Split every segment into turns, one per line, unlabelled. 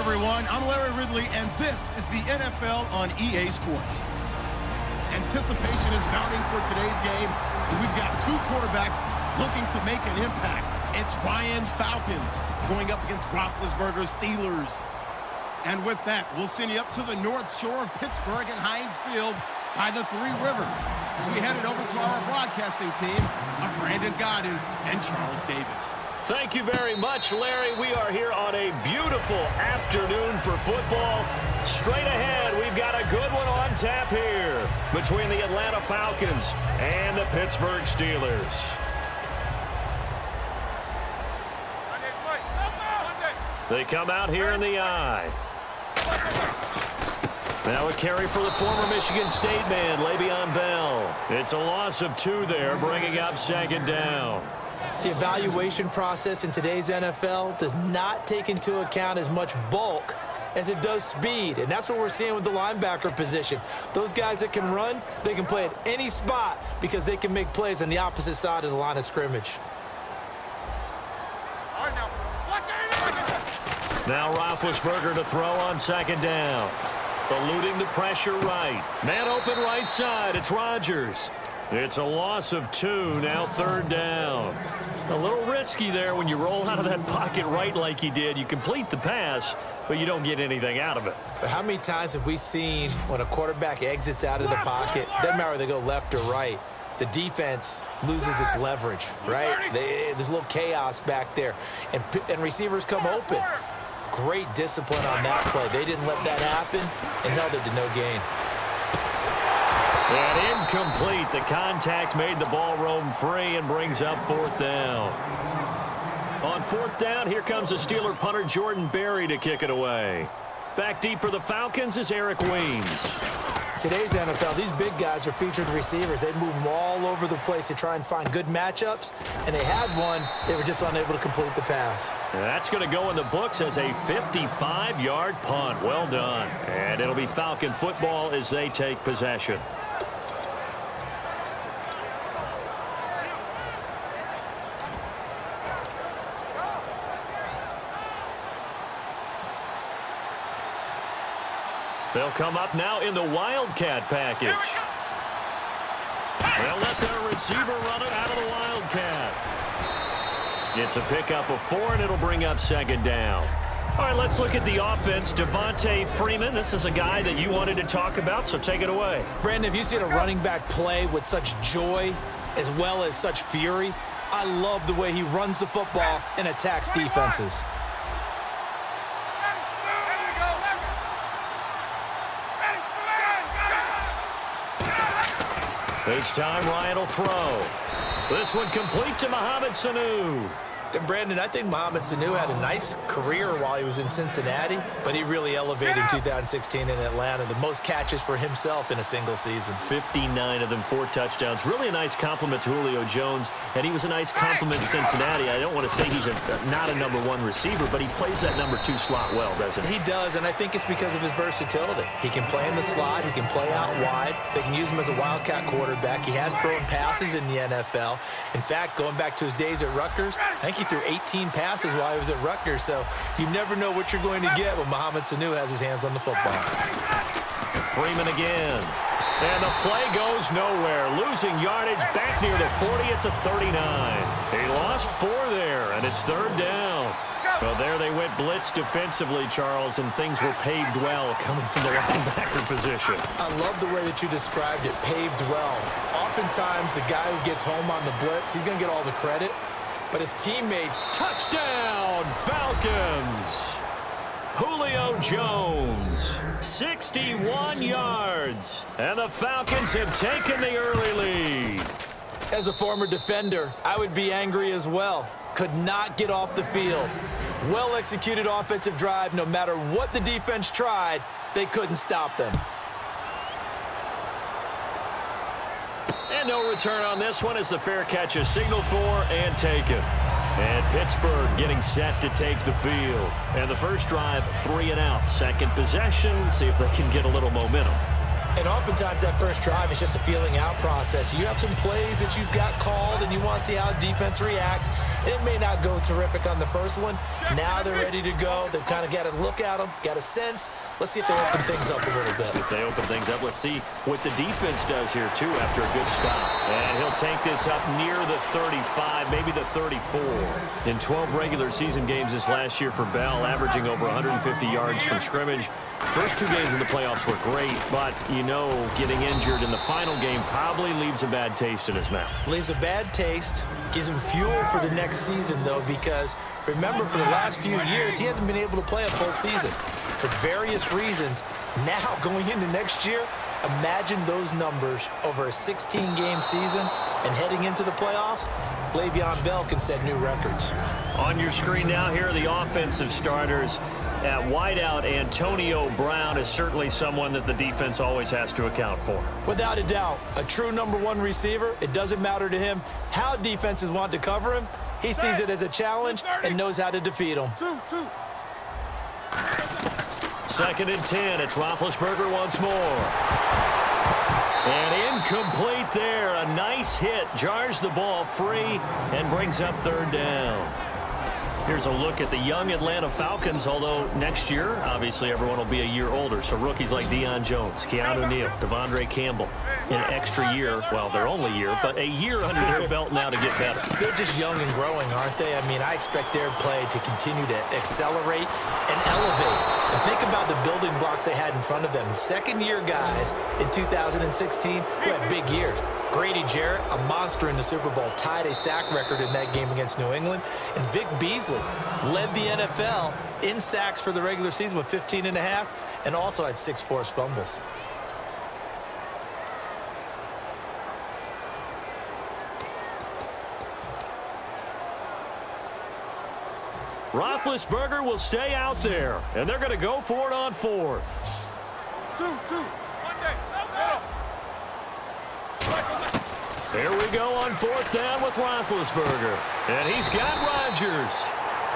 everyone. I'm Larry Ridley, and this is the NFL on EA Sports. Anticipation is mounting for today's game, and we've got two quarterbacks looking to make an impact. It's Ryan's Falcons going up against Roethlisberger's Steelers. And with that, we'll send you up to the north shore of Pittsburgh and Heinz Field by the Three Rivers as we head it over to our broadcasting team of Brandon Godden and Charles Davis.
Thank you very much, Larry. We are here on a beautiful afternoon for football. Straight ahead, we've got a good one on tap here between the Atlanta Falcons and the Pittsburgh Steelers. They come out here in the eye. Now a carry for the former Michigan State man, Le'Veon Bell. It's a loss of 2 there, bringing up second down.
The evaluation process in today's NFL does not take into account as much bulk as it does speed, and that's what we're seeing with the linebacker position. Those guys that can run, they can play at any spot because they can make plays on the opposite side of the line of scrimmage.
Now Roethlisberger to throw on second down. Eluding the pressure right. Man open right side. It's Rodgers. It's a loss of 2, now third down. A little risky there when you roll out of that pocket right like he did. You complete the pass, but you don't get anything out of it.
But how many times have we seen when a quarterback exits out of the pocket, doesn't matter whether they go left or right, the defense loses its leverage, right? There's a little chaos back there, and receivers come open. Great discipline on that play. They didn't let that happen and held it to no gain.
And incomplete. The contact made the ball roam free and brings up fourth down. On fourth down, here comes the Steeler punter Jordan Berry to kick it away. Back deep for the Falcons is Eric Weems.
Today's NFL, these big guys are featured receivers. They move them all over the place to try and find good matchups, and they had one. They were just unable to complete the pass.
That's going to go in the books as a 55-yard punt. Well done. And it'll be Falcon football as they take possession. They'll come up now in the Wildcat package. They'll let their receiver run it out of the Wildcat. It's a pickup of 4, and it'll bring up second down. All right, let's look at the offense. Devontae Freeman, this is a guy that you wanted to talk about, so take it away.
Brandon, have you seen a running back play with such joy as well as such fury? I love the way he runs the football and attacks defenses.
This time, Ryan will throw. This one complete to Mohamed Sanu.
And Brandon, I think Mohamed Sanu had a nice career while he was in Cincinnati, but he really elevated in 2016 in Atlanta. The most catches for himself in a single season.
59 of them, 4 touchdowns. Really a nice compliment to Julio Jones, and he was a nice compliment to Cincinnati. I don't want to say he's not a number 1 receiver, but he plays that number 2 slot well, doesn't he?
He does, and I think it's because of his versatility. He can play in the slot. He can play out wide. They can use him as a wildcat quarterback. He has thrown passes in the NFL. In fact, going back to his days at Rutgers, I think he threw 18 passes while he was at Rutgers, so you never know what you're going to get when Mohamed Sanu has his hands on the football.
Freeman again. And the play goes nowhere. Losing yardage back near the 40 at the 39. He lost 4 there, and it's third down. Well, there they went blitz defensively, Charles, and things were paved well coming from the linebacker position.
I love the way that you described it, paved well. Oftentimes, the guy who gets home on the blitz, he's going to get all the credit, but his teammates...
Touchdown, Falcons! Julio Jones, 61 yards, and the Falcons have taken the early lead.
As a former defender, I would be angry as well. Could not get off the field. Well-executed offensive drive. No matter what the defense tried, they couldn't stop them.
And no return on this one as the fair catch is signaled for and taken. And Pittsburgh getting set to take the field. And the first drive, 3 and out. Second possession, see if they can get a little momentum.
And oftentimes that first drive is just a feeling out process. You have some plays that you've got called and you want to see how defense reacts. It may not go terrific on the first one. Now they're ready to go. They've kind of got to look at them, got a sense. Let's see if they open things up a little bit.
If they open things up, let's see what the defense does here, too, after a good stop. And he'll take this up near the 35, maybe the 34. In 12 regular season games this last year for Bell, averaging over 150 yards from scrimmage. First 2 games in the playoffs were great, but, you know, getting injured in the final game probably leaves a bad taste in his mouth.
Leaves a bad taste, gives him fuel for the next season, though, because remember, for the last few years, he hasn't been able to play a full season for various reasons. Now, going into next year, imagine those numbers over a 16-game season and heading into the playoffs. Le'Veon Bell can set new records.
On your screen now, here are the offensive starters. At wideout, Antonio Brown is certainly someone that the defense always has to account for.
Without a doubt, a true #1 receiver. It doesn't matter to him how defenses want to cover him. He sees it as a challenge and knows how to defeat them.
2nd and 10. It's Roethlisberger once more. And incomplete there. A nice hit. Jars the ball free and brings up 3rd down. Here's a look at the young Atlanta Falcons, although next year, obviously, everyone will be a year older. So rookies like Deion Jones, Keanu Neal, Devondre Campbell, an extra year. Well, they're only a year, but a year under their belt now to get better.
They're just young and growing, aren't they? I mean, I expect their play to continue to accelerate and elevate. And think about the building blocks they had in front of them. Second-year guys in 2016 who had big years. Grady Jarrett, a monster in the Super Bowl, tied a sack record in that game against New England. And Vic Beasley led the NFL in sacks for the regular season with 15.5 and also had 6 forced fumbles.
Roethlisberger will stay out there, and they're going to go for it on 4th.
2.
Here we go on 4th down with Roethlisberger. And he's got Rodgers.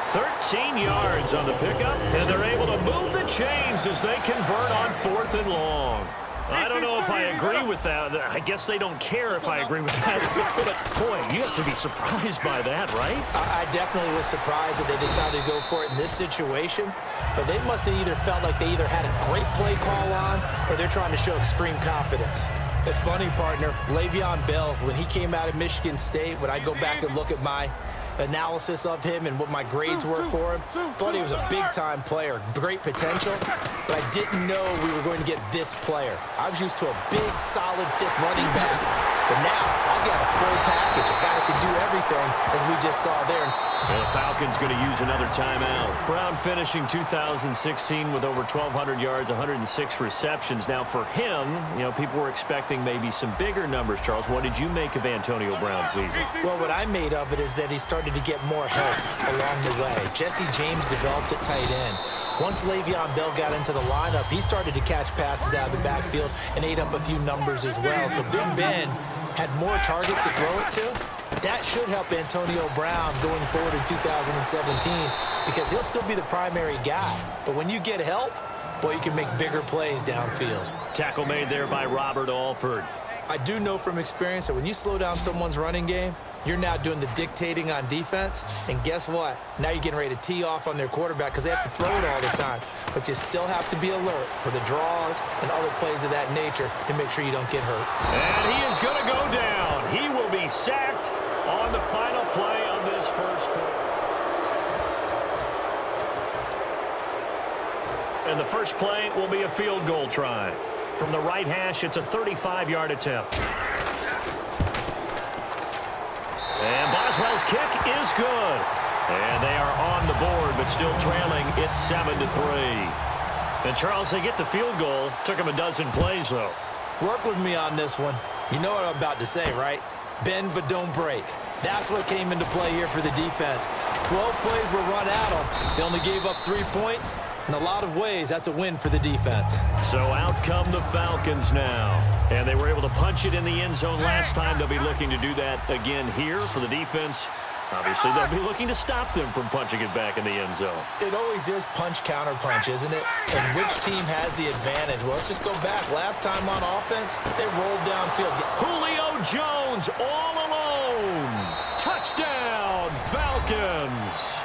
13 yards on the pickup, and they're able to move the chains as they convert on 4th and long. I don't know if I agree with that. I guess they don't care if I agree with that. But, boy, you have to be surprised by that, right?
I definitely was surprised that they decided to go for it in this situation. But they must have either felt like they either had a great play call on or they're trying to show extreme confidence. It's funny, partner. Le'Veon Bell, when he came out of Michigan State, when I go back and look at my analysis of him and what my grades were for him, thought he was a big-time player, great potential, but I didn't know we were going to get this player. I was used to a big, solid, thick running back, but now I've got a full package, a guy that can do everything, as we just saw there.
And the Falcons going to use another timeout. Brown finishing 2016 with over 1,200 yards, 106 receptions. Now, for him, you know, people were expecting maybe some bigger numbers, Charles. What did you make of Antonio Brown's season?
Well, what I made of it is that he started to get more help along the way. Jesse James developed at tight end. Once Le'Veon Bell got into the lineup, he started to catch passes out of the backfield and ate up a few numbers as well. So Big Ben had more targets to throw it to. That should help Antonio Brown going forward in 2017 because he'll still be the primary guy. But when you get help, boy, you can make bigger plays downfield.
Tackle made there by Robert Alford.
I do know from experience that when you slow down someone's running game, you're now doing the dictating on defense. And guess what? Now you're getting ready to tee off on their quarterback because they have to throw it all the time. But you still have to be alert for the draws and other plays of that nature to make sure you don't get hurt.
And he is going to go down. He will be sacked on the final play of this first quarter. And the first play will be a field goal try. From the right hash, it's a 35-yard attempt. And Boswell's kick is good. And they are on the board, but still trailing. It's 7-3. And Charles, they get the field goal. Took them a dozen plays, though.
Work with me on this one. You know what I'm about to say, right? Bend but don't break. That's what came into play here for the defense. 12 plays were run at them. They only gave up 3 points. In a lot of ways, that's a win for the defense.
So out come the Falcons now. And they were able to punch it in the end zone last time. They'll be looking to do that again here for the defense. Obviously, they'll be looking to stop them from punching it back in the end zone.
It always is punch-counter-punch, isn't it? And which team has the advantage? Well, let's just go back. Last time on offense, they rolled downfield.
Julio Jones all alone. Touchdown, Falcons.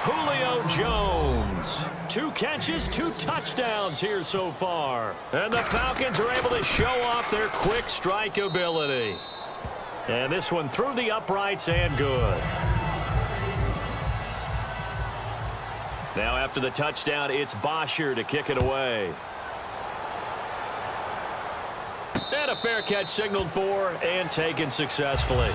Julio Jones. 2 catches, 2 touchdowns here so far. And the Falcons are able to show off their quick strike ability. And this one through the uprights and good. Now after the touchdown, it's Bosher to kick it away. And a fair catch signaled for and taken successfully.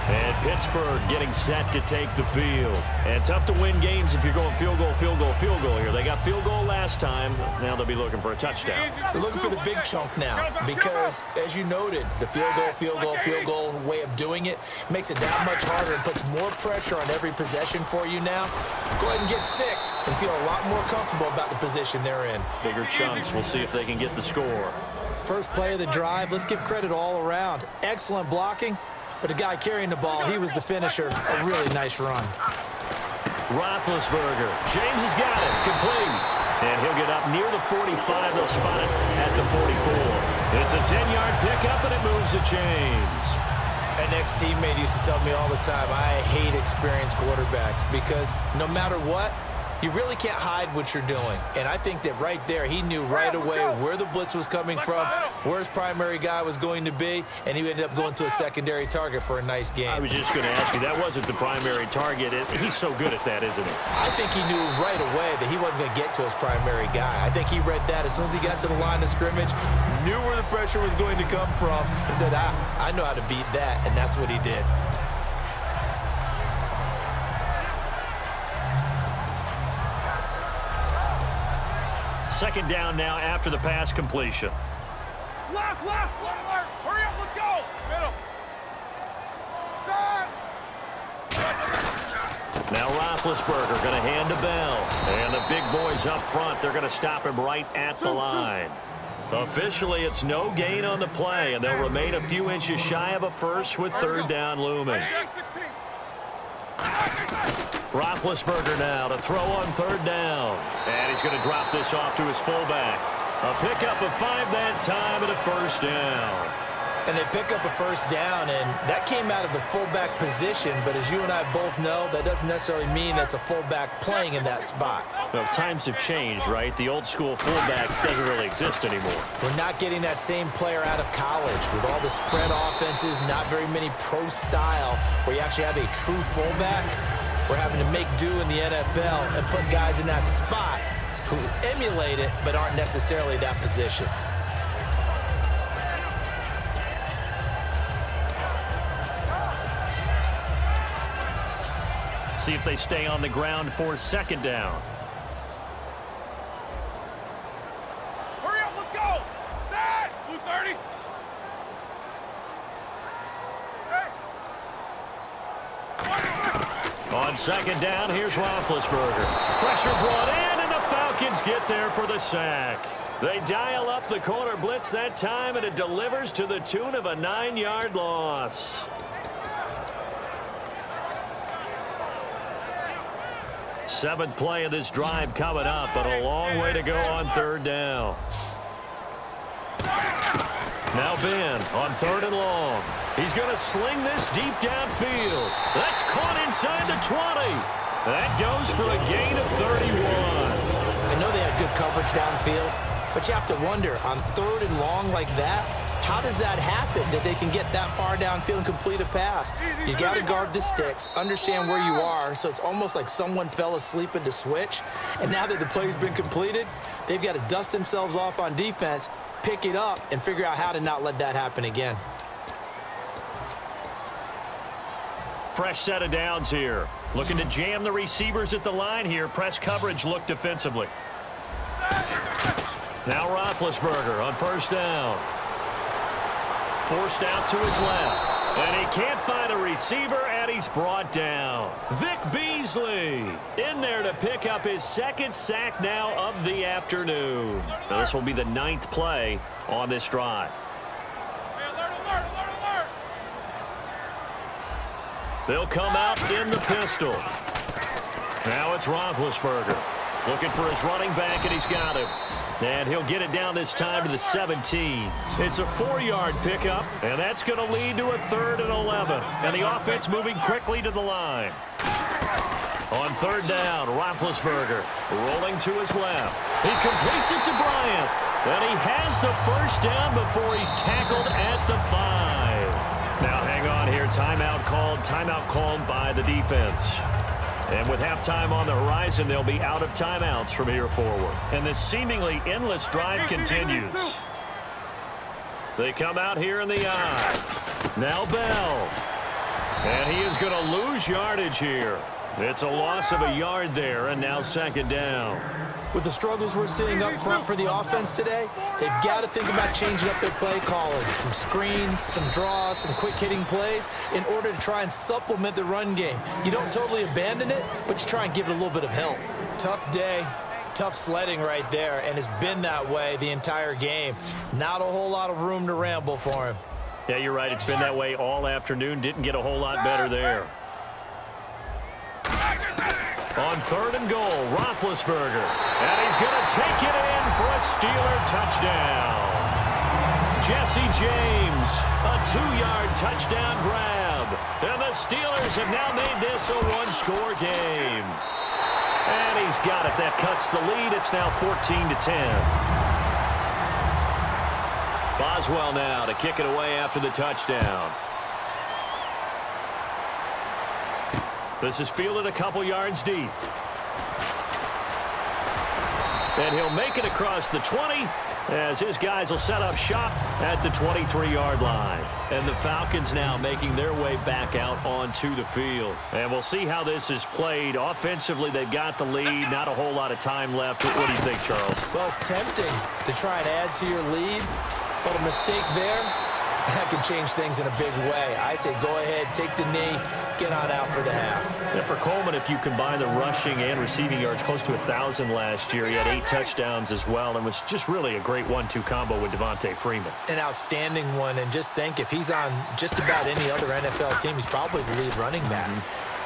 And Pittsburgh getting set to take the field. And tough to win games if you're going field goal, field goal, field goal here. They got field goal last time. Now they'll be looking for a touchdown.
They're looking for the big chunk now because, as you noted, the field goal, field goal, field goal way of doing it makes it that much harder and puts more pressure on every possession for you now. Go ahead and get 6 and feel a lot more comfortable about the position they're in.
Bigger chunks. We'll see if they can get the score.
First play of the drive, let's give credit all around. Excellent blocking. But the guy carrying the ball, he was the finisher. A really nice run.
Roethlisberger. James has got it. Complete. And he'll get up near the 45. They'll spot it at the 44. It's a 10-yard pickup, and it moves the chains.
An ex-teammate used to tell me all the time, I hate experienced quarterbacks because no matter what, you really can't hide what you're doing. And I think that right there, he knew right away where the blitz was coming from, where his primary guy was going to be, and he ended up going to a secondary target for a nice game.
I was just going to ask you, that wasn't the primary target. He's so good at that, isn't he?
I think he knew right away that he wasn't going to get to his primary guy. I think he read that as soon as he got to the line of scrimmage, knew where the pressure was going to come from, and said, I know how to beat that, and that's what he did.
Second down now after the pass completion.
Left, alert. Hurry up, let's go. Middle. Side.
Now Roethlisberger going to hand to Bell. And the big boys up front, they're going to stop him right at the line. Officially, it's no gain on the play, and they'll remain a few inches shy of a first with third down looming. Roethlisberger now to throw on third down. And he's going to drop this off to his fullback. A pickup of 5 that time and a first down.
And they pick up a first down, and that came out of the fullback position. But as you and I both know, that doesn't necessarily mean that's a fullback playing in that spot.
Well, times have changed, right? The old school fullback doesn't really exist anymore.
We're not getting that same player out of college with all the spread offenses, not very many pro style where you actually have a true fullback. We're having to make do in the NFL and put guys in that spot who emulate it but aren't necessarily that position.
See if they stay on the ground for second down.
Hurry up, let's go. Set. Blue 30.
On second down, here's Roethlisberger. Pressure brought in, and the Falcons get there for the sack. They dial up the corner blitz that time, and it delivers to the tune of a 9-yard loss. Seventh play of this drive coming up, but a long way to go on third down. Now Ben on third and long. He's going to sling this deep downfield. That's caught inside the 20. That goes for a gain of 31.
I know they had good coverage downfield, but you have to wonder, on third and long like that, how does that happen that they can get that far downfield and complete a pass? You got to guard the sticks, understand where you are, so it's almost like someone fell asleep at the switch, and now that the play's been completed, they've got to dust themselves off on defense, pick it up, and figure out how to not let that happen again.
Fresh set of downs here. Looking to jam the receivers at the line here. Press coverage look defensively. Now Roethlisberger on first down. Forced out to his left. And he can't find a receiver, and he's brought down. Vic Beasley in there to pick up his second sack now of the afternoon. Now this will be the 9th play on this drive. They'll come out in the pistol. Now it's Roethlisberger looking for his running back, and he's got him. And he'll get it down this time to the 17. It's a 4-yard pickup, and that's going to lead to a 3rd and 11. And the offense moving quickly to the line. On 3rd down, Roethlisberger rolling to his left. He completes it to Bryant. And he has the 1st down before he's tackled at the 5. Now hang on here. Timeout called by the defense. And with halftime on the horizon, they'll be out of timeouts from here forward. And this seemingly endless drive continues. They come out here in the eye. Now Bell. And he is going to lose yardage here. It's a loss of a yard there, and now 2nd down.
With the struggles we're seeing up front for the offense today, they've got to think about changing up their play calling. Some screens, some draws, some quick-hitting plays in order to try and supplement the run game. You don't totally abandon it, but you try and give it a little bit of help. Tough day, tough sledding right there, and it's been that way the entire game. Not a whole lot of room to ramble for him.
Yeah, you're right. It's been that way all afternoon. Didn't get a whole lot better there. On 3rd and goal, Roethlisberger. And he's going to take it in for a Steeler touchdown. Jesse James, a 2-yard touchdown grab. And the Steelers have now made this a 1-score game. And he's got it. That cuts the lead. It's now 14-10. Boswell now to kick it away after the touchdown. This is fielded a couple yards deep. And he'll make it across the 20 as his guys will set up shop at the 23-yard line. And the Falcons now making their way back out onto the field. And we'll see how this is played. Offensively, they've got the lead. Not a whole lot of time left. What do you think, Charles?
Well, it's tempting to try and add to your lead, but a mistake there, that can change things in a big way. I say go ahead, take the knee, get on out for the half.
Yeah, for Coleman, if you combine the rushing and receiving yards, close to 1,000 last year. He had 8 touchdowns as well, and was just really a great 1-2 combo with Devontae Freeman.
An outstanding one, and just think, if he's on just about any other NFL team, he's probably the lead running back.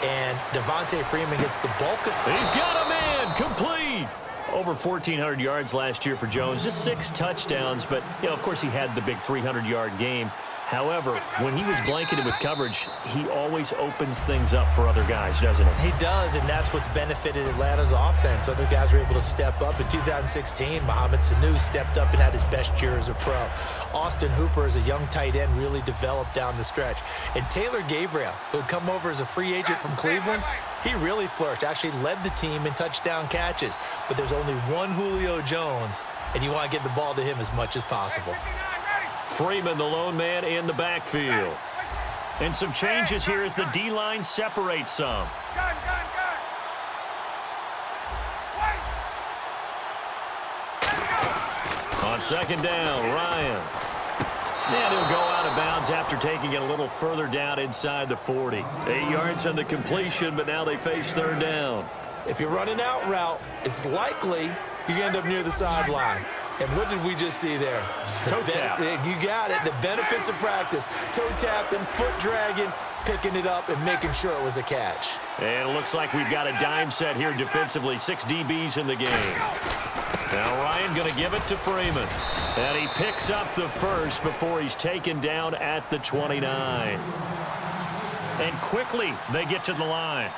And Devontae Freeman gets the bulk of it.
He's got a man, complete. Over 1,400 yards last year for Jones, just 6 touchdowns, but, you know, of course he had the big 300-yard game. However, when he was blanketed with coverage, he always opens things up for other guys, doesn't he?
He does, and that's what's benefited Atlanta's offense. Other guys were able to step up. In 2016, Mohamed Sanu stepped up and had his best year as a pro. Austin Hooper, as a young tight end, really developed down the stretch. And Taylor Gabriel, who had come over as a free agent from Cleveland, he really flourished, actually led the team in touchdown catches. But there's only one Julio Jones, and you want to get the ball to him as much as possible.
Freeman, the lone man in the backfield. And some changes here as the D-line separates some. On 2nd down, Ryan. And he'll go out of bounds after taking it a little further down inside the 40. 8 yards on the completion, but now they face 3rd down.
If you're running out route, it's likely you end up near the sideline. And what did we just see there?
Toe tap.
You got it. The benefits of practice. Toe tapping, foot dragging, picking it up, and making sure it was a catch.
And it looks like we've got a dime set here defensively. 6 DBs in the game. Now Ryan going to give it to Freeman. And he picks up the first before he's taken down at the 29. And quickly they get to the line.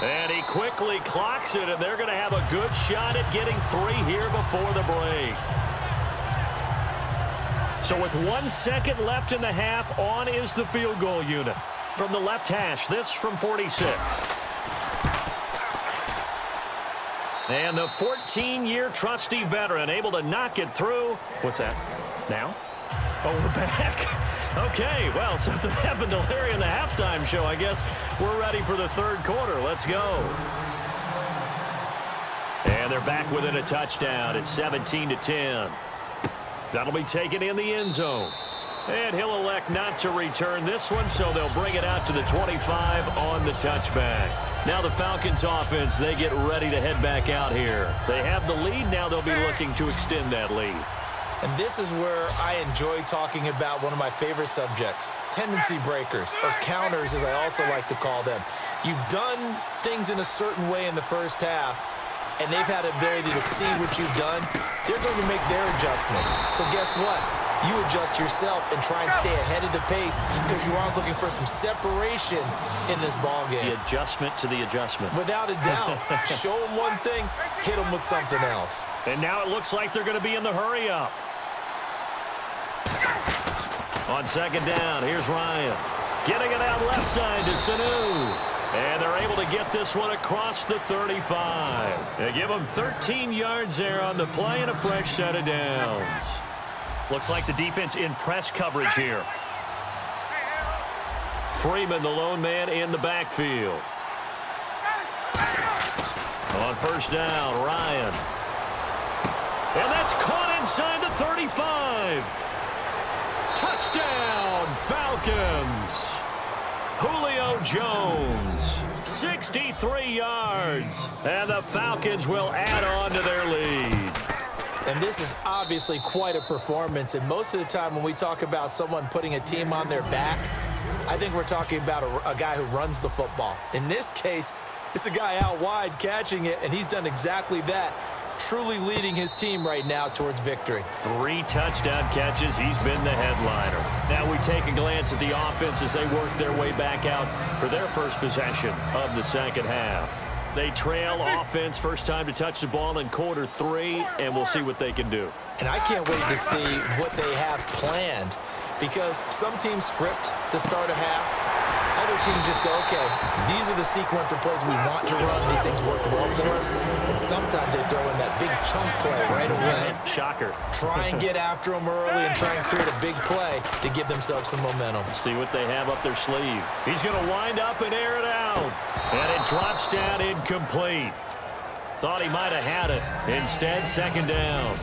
And he quickly clocks it, and they're going to have a good shot at getting 3 here before the break. So with 1 second left in the half, on is the field goal unit. From the left hash, this from 46. And the 14-year trusty veteran able to knock it through. What's that? Now? Oh, we're back. Okay, well, something happened to Larry in the halftime show, I guess. We're ready for the 3rd quarter. Let's go. And they're back within a touchdown. It's 17-10. That'll be taken in the end zone. And he'll elect not to return this one, so they'll bring it out to the 25 on the touchback. Now the Falcons offense, they get ready to head back out here. They have the lead. Now they'll be looking to extend that lead.
And this is where I enjoy talking about one of my favorite subjects, tendency breakers, or counters as I also like to call them. You've done things in a certain way in the first half, and they've had the ability to see what you've done. They're going to make their adjustments. So guess what? You adjust yourself and try and stay ahead of the pace because you are looking for some separation in this ball game.
The adjustment to the adjustment.
Without a doubt. Show them one thing, hit them with something else.
And now it looks like they're going to be in the hurry-up. On second down, here's Ryan. Getting it out left side to Sanu. And they're able to get this one across the 35. They give them 13 yards there on the play and a fresh set of downs. Looks like the defense in press coverage here. Freeman, the lone man in the backfield. On first down, Ryan. And that's caught inside the 35. Touchdown, Falcons. Julio Jones, 63 yards. And the Falcons will add on to their lead.
And this is obviously quite a performance. And most of the time when we talk about someone putting a team on their back, I think we're talking about a guy who runs the football. In this case, it's a guy out wide catching it, and he's done exactly that, truly leading his team right now towards victory. 3
touchdown catches. He's been the headliner. Now we take a glance at the offense as they work their way back out for their first possession of the second half. They trail offense, first time to touch the ball in quarter 3, and we'll see what they can do.
And I can't wait to see what they have planned, because some teams script to start a half. Other teams just go, okay, these are the sequence of plays we want to run. These things work well for us. And sometimes they throw in that big chunk play right away.
Shocker.
Try and get after them early and try and create a big play to give themselves some momentum.
See what they have up their sleeve. He's going to wind up and air it out. And it drops down incomplete. Thought he might have had it. Instead, second down.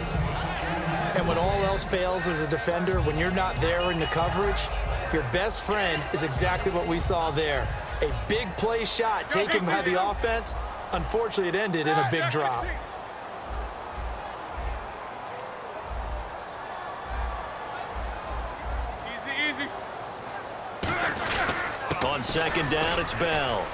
And when all else fails as a defender, when you're not there in the coverage, your best friend is exactly what we saw there. A big play shot taken by the offense. Unfortunately, it ended in a big drop.
Easy.
On second down, it's Bell.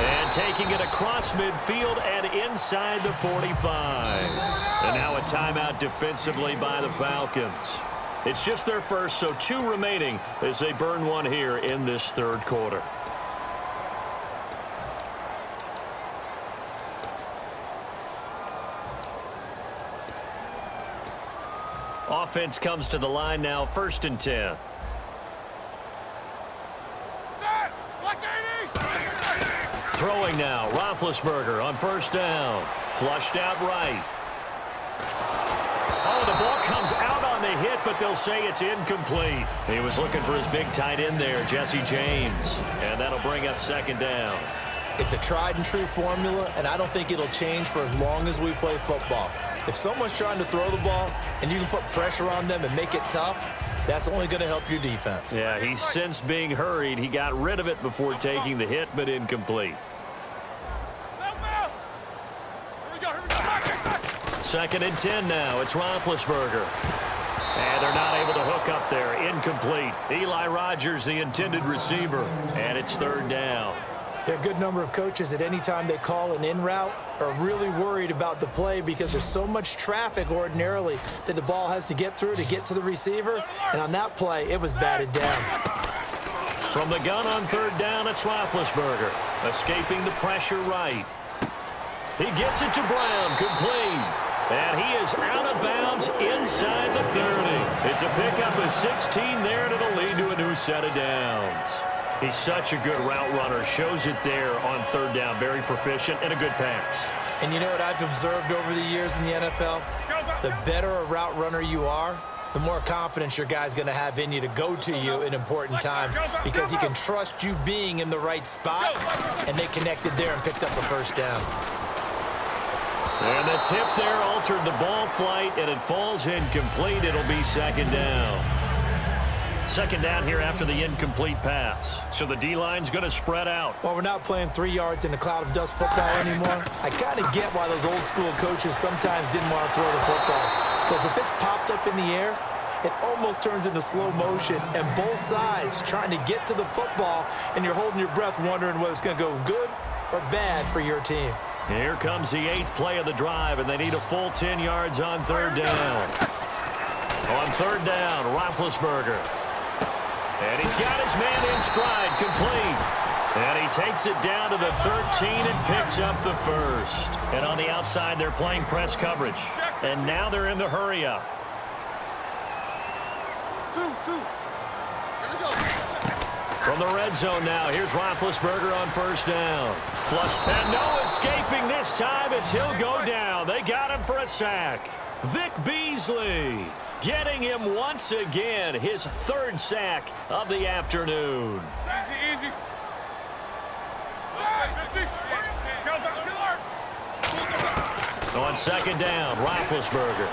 And taking it across midfield and inside the 45. And now a timeout defensively by the Falcons. It's just their first, so 2 remaining as they burn one here in this third quarter. Offense comes to the line now, 1st and 10. Throwing now, Roethlisberger on first down. Flushed out right. Oh, the ball comes out on the hit, but they'll say it's incomplete. He was looking for his big tight end there, Jesse James. And that'll bring up second down.
It's a tried and true formula, and I don't think it'll change for as long as we play football. If someone's trying to throw the ball and you can put pressure on them and make it tough, that's only going to help your defense.
Yeah, he's since being hurried. He got rid of it before taking the hit, but incomplete. Second and 10 now. It's Roethlisberger. And they're not able to hook up there. Incomplete. Eli Rogers, the intended receiver. And it's third down.
There are a good number of coaches at any time they call an in route are really worried about the play because there's so much traffic ordinarily that the ball has to get through to get to the receiver. And on that play, it was batted down.
From the gun on third down, it's Roethlisberger. Escaping the pressure right. He gets it to Brown. Complete. And he is out of bounds inside the 30. It's a pickup of 16 there, and it'll lead to a new set of downs. He's such a good route runner. Shows it there on third down. Very proficient and a good pass.
And you know what I've observed over the years in the NFL? The better a route runner you are, the more confidence your guy's going to have in you to go to you in important times because he can trust you being in the right spot, and they connected there and picked up a first down.
And the tip there altered the ball flight, and it falls incomplete. It'll be second down. Second down here after the incomplete pass. So the D-line's going to spread out.
Well, we're not playing 3 yards in a cloud of dust football anymore. I kind of get why those old school coaches sometimes didn't want to throw the football. Because if it's popped up in the air, it almost turns into slow motion, and both sides trying to get to the football, and you're holding your breath wondering whether it's going to go good or bad for your team.
Here comes the 8th play of the drive, and they need a full 10 yards on third down. On third down, Roethlisberger. And he's got his man in stride, complete. And he takes it down to the 13 and picks up the first. And on the outside, they're playing press coverage. And now they're in the hurry-up. From the red zone now, here's Roethlisberger on first down. Flush, and no escaping this time as he'll go down. They got him for a sack. Vic Beasley getting him once again, his 3rd sack of the afternoon.
Easy.
On second down, Roethlisberger.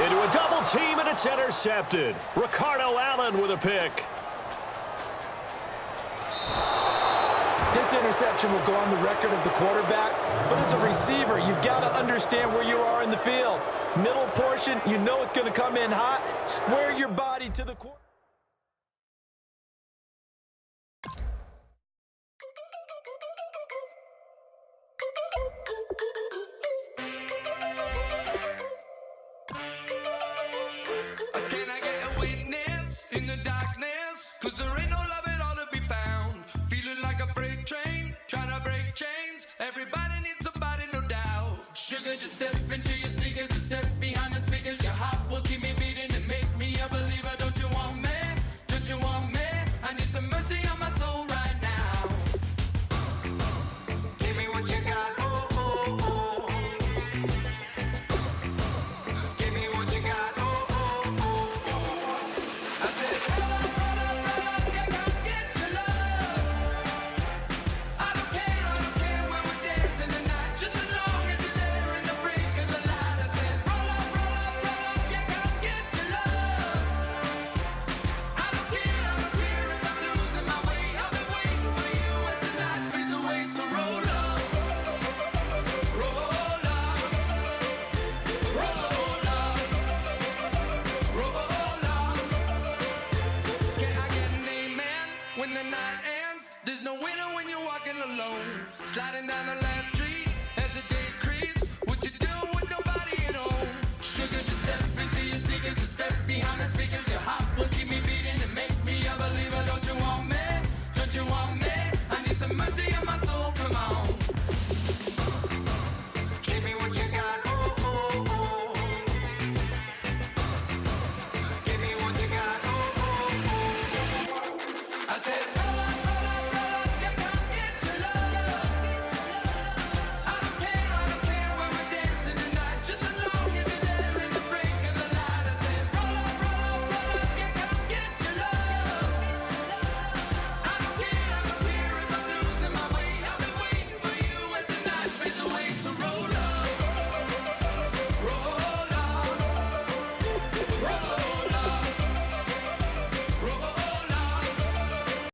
Into a double team, and it's intercepted. Ricardo Allen with a pick.
This interception will go on the record of the quarterback, but as a receiver, you've got to understand where you are in the field. Middle portion, you know it's going to come in hot. Square your body to the quarterback.
Can I get a witness in the darkness? 'Cause there ain't no love at all to be found. Feeling like a freight train, trying to break chains. Everybody needs somebody, no doubt. Sugar, just step into your sneakers and step behind the speakers. Your heart will keep me beating and make me a believer. Don't you want me? Don't you want me? I need some mercy on my soul right now. Give me what you got. Oh, oh, oh. Give me what you got. Oh, oh, oh. I said, roll up, yeah, come get your love. I don't care when we're dancing tonight, just as long as you're there in the freak of the light. I said, roll up, yeah, come get your love. I don't care if I'm losing my way. I've been waiting for you as the night fades away. So roll up, roll up, roll up, roll up. Can I get an amen when the night ends? There's no winner when you're walking alone. Sliding down the last street.